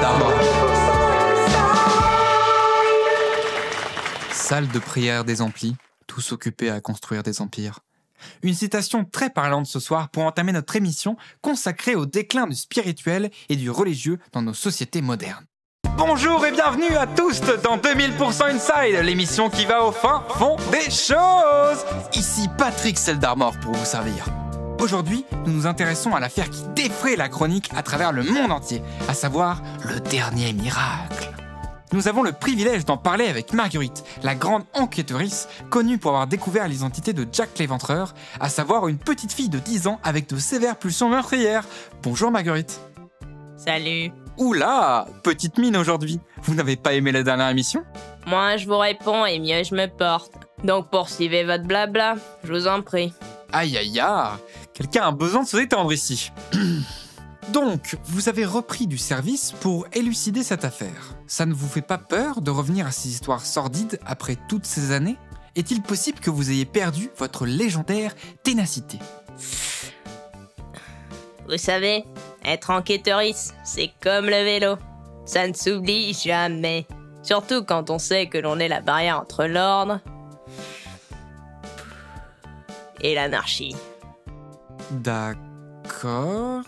Seldar. Salle de prière des amplis, tous occupés à construire des empires. Une citation très parlante ce soir pour entamer notre émission consacrée au déclin du spirituel et du religieux dans nos sociétés modernes. Bonjour et bienvenue à tous dans 2000% Inside, l'émission qui va au fin fond des choses. Ici Patrick Seldarmore pour vous servir. Aujourd'hui, nous nous intéressons à l'affaire qui défraie la chronique à travers le monde entier, à savoir le dernier miracle. Nous avons le privilège d'en parler avec Marguerite, la grande enquêteurice, connue pour avoir découvert l'identité de Jack l'Éventreur, à savoir une petite fille de 10 ans avec de sévères pulsions meurtrières. Bonjour Marguerite. Salut. Oula, petite mine aujourd'hui. Vous n'avez pas aimé la dernière émission ? Moi, je vous réponds et mieux je me porte. Donc poursuivez votre blabla, je vous en prie. Aïe aïe aïe, quelqu'un a besoin de se détendre ici. Donc, vous avez repris du service pour élucider cette affaire. Ça ne vous fait pas peur de revenir à ces histoires sordides après toutes ces années ? Est-il possible que vous ayez perdu votre légendaire ténacité ? Vous savez, être enquêteurice, c'est comme le vélo. Ça ne s'oublie jamais. Surtout quand on sait que l'on est la barrière entre l'ordre et l'anarchie. D'accord.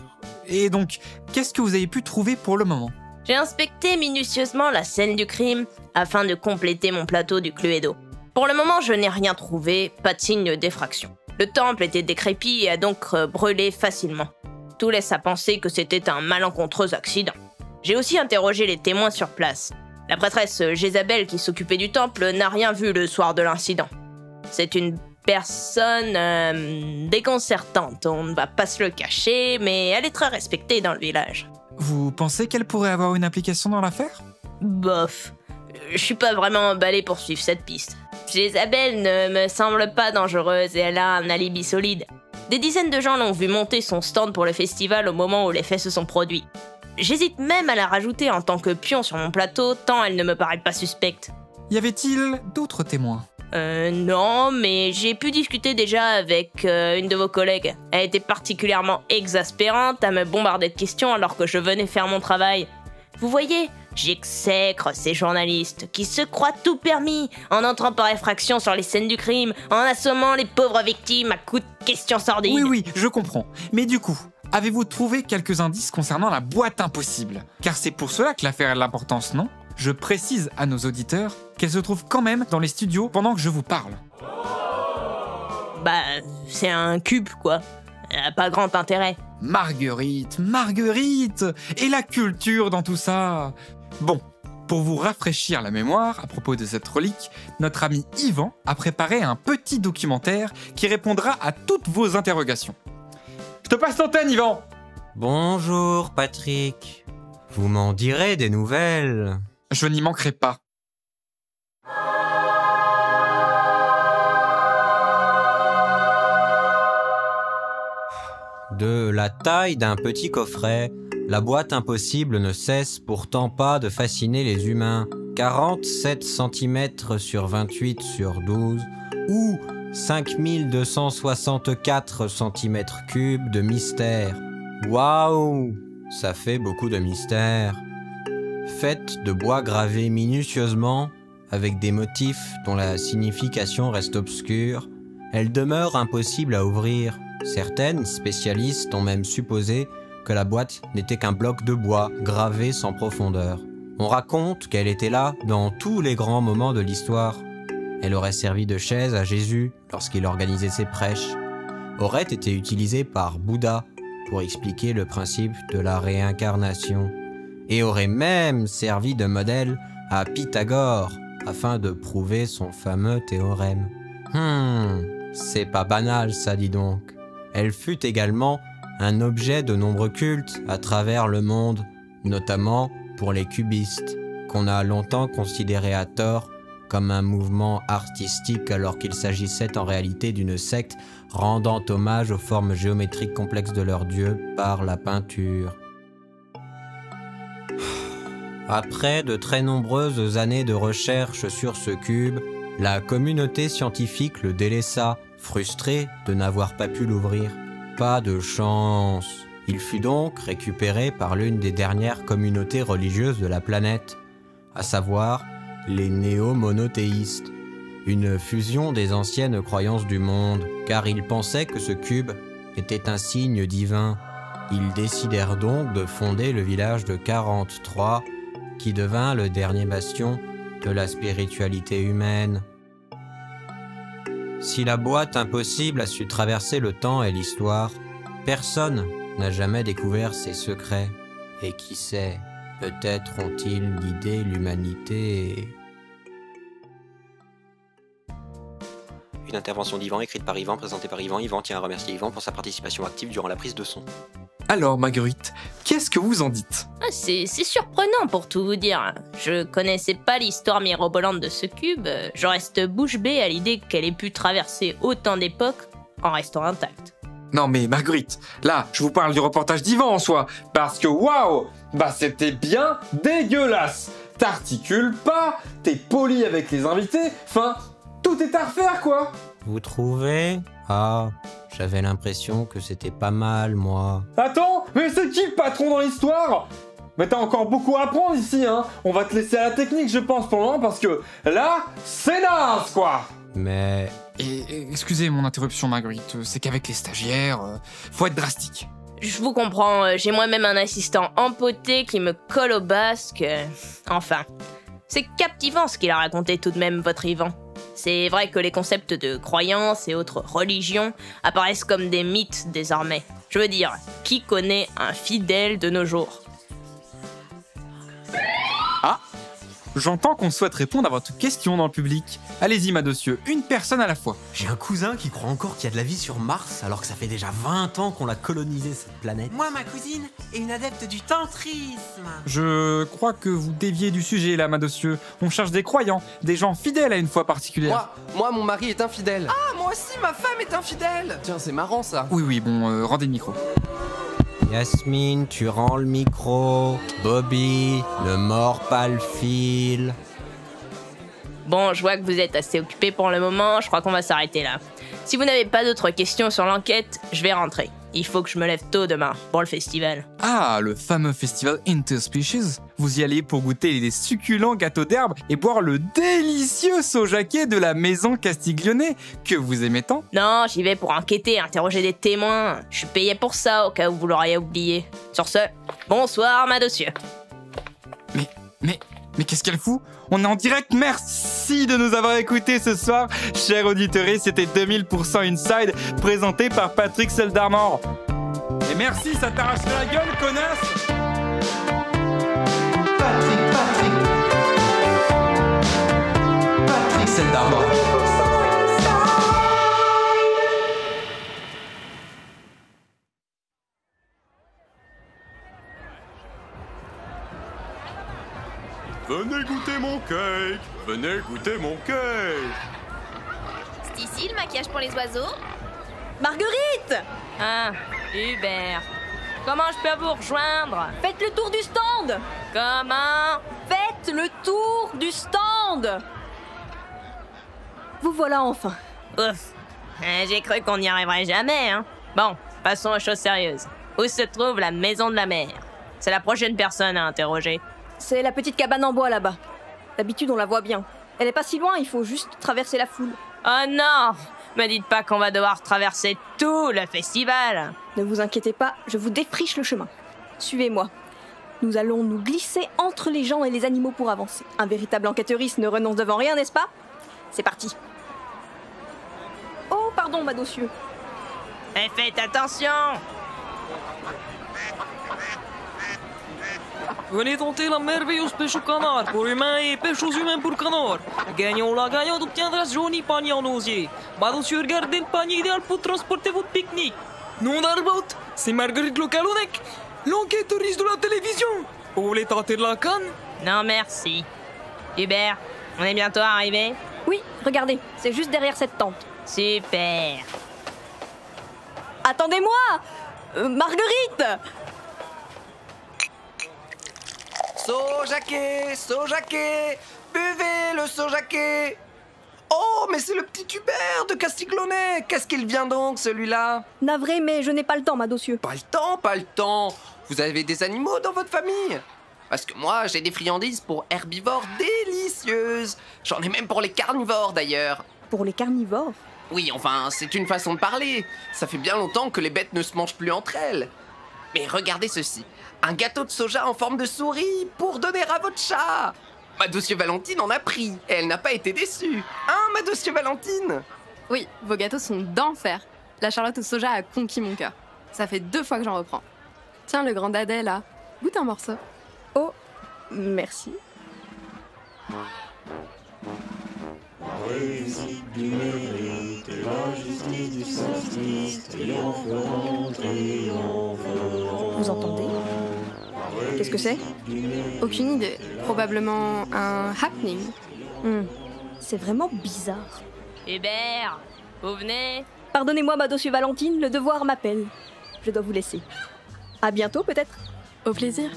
Et donc, qu'est-ce que vous avez pu trouver pour le moment ? J'ai inspecté minutieusement la scène du crime afin de compléter mon plateau du Cluedo. Pour le moment, je n'ai rien trouvé, pas de signe de défraction. Le temple était décrépit et a donc brûlé facilement. Tout laisse à penser que c'était un malencontreux accident. J'ai aussi interrogé les témoins sur place. La prêtresse Jézabel qui s'occupait du temple n'a rien vu le soir de l'incident. C'est une personne déconcertante, on ne va pas se le cacher, mais elle est très respectée dans le village. Vous pensez qu'elle pourrait avoir une implication dans l'affaire ? Bof, je suis pas vraiment emballé pour suivre cette piste. Jézabel ne me semble pas dangereuse et elle a un alibi solide. Des dizaines de gens l'ont vu monter son stand pour le festival au moment où les faits se sont produits. J'hésite même à la rajouter en tant que pion sur mon plateau, tant elle ne me paraît pas suspecte. Y avait-il d'autres témoins ? Non, mais j'ai pu discuter déjà avec une de vos collègues. Elle était particulièrement exaspérante à me bombarder de questions alors que je venais faire mon travail. Vous voyez, j'exècre ces journalistes qui se croient tout permis en entrant par effraction sur les scènes du crime, en assommant les pauvres victimes à coups de questions sordides. Oui, je comprends. Mais du coup, avez-vous trouvé quelques indices concernant la boîte impossible ? Car c'est pour cela que l'affaire a de l'importance, non ? Je précise à nos auditeurs qu'elle se trouve quand même dans les studios pendant que je vous parle. Bah, c'est un cube, quoi. Elle a pas grand intérêt. Marguerite et la culture dans tout ça. Bon, pour vous rafraîchir la mémoire à propos de cette relique, notre ami Yvan a préparé un petit documentaire qui répondra à toutes vos interrogations. Je te passe l'antenne, Yvan. Bonjour, Patrick. Vous m'en direz des nouvelles. Je n'y manquerai pas. De la taille d'un petit coffret, la boîte impossible ne cesse pourtant pas de fasciner les humains. 47 cm sur 28 sur 12 ou 5264 cm3 de mystère. Waouh, ça fait beaucoup de mystère. Faite de bois gravé minutieusement, avec des motifs dont la signification reste obscure, elle demeure impossible à ouvrir. Certaines spécialistes ont même supposé que la boîte n'était qu'un bloc de bois gravé sans profondeur. On raconte qu'elle était là dans tous les grands moments de l'histoire. Elle aurait servi de chaise à Jésus lorsqu'il organisait ses prêches, aurait été utilisée par Bouddha pour expliquer le principe de la réincarnation, et aurait même servi de modèle à Pythagore afin de prouver son fameux théorème. C'est pas banal ça, dis donc. Elle fut également un objet de nombreux cultes à travers le monde, notamment pour les cubistes, qu'on a longtemps considéré à tort comme un mouvement artistique alors qu'il s'agissait en réalité d'une secte rendant hommage aux formes géométriques complexes de leur dieu par la peinture. Après de très nombreuses années de recherche sur ce cube, la communauté scientifique le délaissa, frustrée de n'avoir pas pu l'ouvrir. Pas de chance. Il fut donc récupéré par l'une des dernières communautés religieuses de la planète, à savoir les néo-monothéistes, une fusion des anciennes croyances du monde, car ils pensaient que ce cube était un signe divin. Ils décidèrent donc de fonder le village de 43, qui devint le dernier bastion de la spiritualité humaine. Si la boîte impossible a su traverser le temps et l'histoire, personne n'a jamais découvert ses secrets. Et qui sait, peut-être ont-ils guidé l'humanité. Une intervention d'Yvan écrite par Yvan, présentée par Yvan. Yvan tient à remercier Yvan pour sa participation active durant la prise de son. Alors, Marguerite, qu'est-ce que vous en dites? Ah, c'est surprenant pour tout vous dire. Je connaissais pas l'histoire mirobolante de ce cube. Je reste bouche bée à l'idée qu'elle ait pu traverser autant d'époques en restant intacte. Non mais Marguerite, là, je vous parle du reportage d'Yvan en soi, parce que waouh, bah c'était bien dégueulasse. T'articules pas, t'es poli avec les invités, enfin, tout est à refaire quoi. Vous trouvez? Ah, j'avais l'impression que c'était pas mal, moi. Attends, mais c'est qui le patron dans l'histoire? Mais t'as encore beaucoup à apprendre ici, hein. On va te laisser à la technique, je pense, pour le moment, parce que là, c'est naze, quoi. Mais... Et excusez mon interruption, Marguerite, c'est qu'avec les stagiaires, faut être drastique. Je vous comprends, j'ai moi-même un assistant empoté qui me colle au basque. Enfin, c'est captivant ce qu'il a raconté tout de même, votre Yvan. C'est vrai que les concepts de croyances et autres religions apparaissent comme des mythes désormais. Je veux dire, qui connaît un fidèle de nos jours? Ah, j'entends qu'on souhaite répondre à votre question dans le public. Allez-y, madossieux, une personne à la fois. J'ai un cousin qui croit encore qu'il y a de la vie sur Mars, alors que ça fait déjà 20 ans qu'on l'a colonisé, cette planète. Moi, ma cousine est une adepte du tantrisme. Je crois que vous déviez du sujet là, madossieux. On cherche des croyants, des gens fidèles à une foi particulière. Moi, mon mari est infidèle. Ah, moi aussi, ma femme est infidèle. Tiens, c'est marrant ça. Oui, bon, rendez le micro. Yasmine, tu rends le micro. Bobby, ne mords pas le fil. Bon, je vois que vous êtes assez occupé pour le moment, je crois qu'on va s'arrêter là. Si vous n'avez pas d'autres questions sur l'enquête, je vais rentrer. Il faut que je me lève tôt demain pour le festival. Ah, le fameux festival Interspecies. Vous y allez pour goûter les succulents gâteaux d'herbe et boire le délicieux sojaqué de la maison Castiglione que vous aimez tant. Non, j'y vais pour enquêter, interroger des témoins. Je suis payé pour ça au cas où vous l'auriez oublié. Sur ce, bonsoir, madossieux. Mais qu'est-ce qu'elle fout? On est en direct, merci de nous avoir écoutés ce soir. Chers auditeurs, c'était 2000% Inside, présenté par Patrick Seldarmor. Et merci, ça t'arrache la gueule, connasse! Patrick Seldarmor. Venez goûter mon cake! Venez goûter mon cake! C'est ici le maquillage pour les oiseaux? Marguerite! Ah, Hubert. Comment je peux vous rejoindre? Faites le tour du stand! Comment? Faites le tour du stand! Vous voilà enfin. Ouf. J'ai cru qu'on n'y arriverait jamais, hein. Bon, passons aux choses sérieuses. Où se trouve la maison de la mer? C'est la prochaine personne à interroger. C'est la petite cabane en bois là-bas. D'habitude on la voit bien. Elle est pas si loin, il faut juste traverser la foule. Oh non! Me dites pas qu'on va devoir traverser tout le festival. Ne vous inquiétez pas, je vous défriche le chemin. Suivez-moi. Nous allons nous glisser entre les gens et les animaux pour avancer. Un véritable enquêteuriste ne renonce devant rien, n'est-ce pas? C'est parti. Oh, pardon, madossieux. Et faites attention! Venez tenter la merveilleuse pêche au canard pour humains et pêche aux humains pour canard. Gagnant la gagnante obtiendra ce joli panier en osier. Madossieux, regardez le panier idéal pour transporter votre pique-nique. Nom d'Arbot, c'est Marguerite Localonec, l'enquêteuriste de la télévision. Vous voulez tenter de la canne? Non merci. Hubert, on est bientôt arrivé? Oui, regardez, c'est juste derrière cette tente. Super. Attendez-moi Marguerite! Sojaké, sojaké, buvez le sojaké. Oh, Oh, mais c'est le petit Hubert de Castiglonnet. Qu'est-ce qu'il vient donc, celui-là? Navré, mais je n'ai pas le temps, Madossieux. Pas le temps, pas le temps. Vous avez des animaux dans votre famille? Parce que moi, j'ai des friandises pour herbivores délicieuses. J'en ai même pour les carnivores, d'ailleurs. Pour les carnivores? Oui, enfin, c'est une façon de parler. Ça fait bien longtemps que les bêtes ne se mangent plus entre elles. Mais regardez ceci. Un gâteau de soja en forme de souris pour donner à votre chat. Madossieux Valentine en a pris et elle n'a pas été déçue. Hein, Madossieux Valentine? Oui, vos gâteaux sont d'enfer. La charlotte au soja a conquis mon cœur. Ça fait 2 fois que j'en reprends. Tiens, le grand dadais, là. Goûte un morceau. Oh, merci. Vous entendez? Qu'est-ce que c'est? Aucune idée. Probablement un happening. C'est vraiment bizarre. Hubert, vous venez? Pardonnez-moi, Madossieux Valentine, le devoir m'appelle. Je dois vous laisser. À bientôt, peut-être? Au plaisir.